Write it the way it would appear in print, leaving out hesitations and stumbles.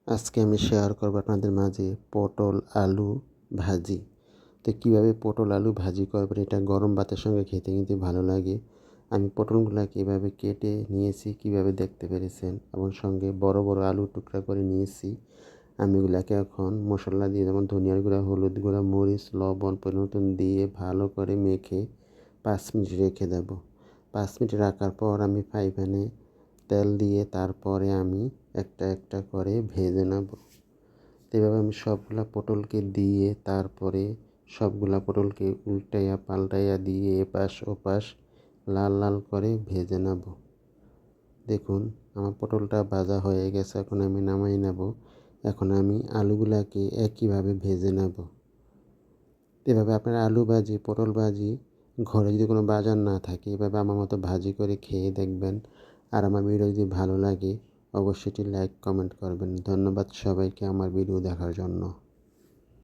আজকে আমি শেয়ার করব আপনাদের মাঝে পটল আলু ভাজি। তো কীভাবে পটল আলু ভাজি করবেন, এটা গরম ভাতের সঙ্গে খেতে কিন্তু ভালো লাগে। আমি পটলগুলোকে এভাবে কেটে নিয়েছি, কীভাবে দেখতে পেরেছেন, এবং সঙ্গে বড় বড় আলু টুকরা করে নিয়েছি। আমি এগুলাকে এখন মশলা দিয়ে, যেমন ধনিয়ার গুঁড়া, হলুদ গুঁড়া, মরিচ, লবণ পরিমতন দিয়ে ভালো করে মেখে 5 মিনিট রেখে দেব। 5 মিনিট রাখার পর আমি ফ্রাই প্যানে তেল দিয়ে তারপরে আমি একটা একটা করে ভেজে নেব। এভাবে আমি সবগুলা পটলকে দিয়ে তারপরে সবগুলা পটলকে উল্টাইয়া পাল্টাইয়া দিয়ে এপাশ ওপাশ লাল লাল করে ভেজে নেব। দেখুন আমার পটলটা ভাজা হয়ে গেছে, এখন আমি নামাই নেব। এখন আমি আলুগুলাকে একইভাবে ভেজে নেব। এভাবে আপনার আলু ভাজি, পটল ভাজি, ঘরে যদি কোনো বাজার না থাকে, এভাবে আমার মতো ভাজি করে খেয়ে দেখবেন। আর আমার ভিডিও যদি ভালো লাগে অবশ্যই লাইক কমেন্ট করবেন। ধন্যবাদ সবাইকে আমার ভিডিও দেখার জন্য।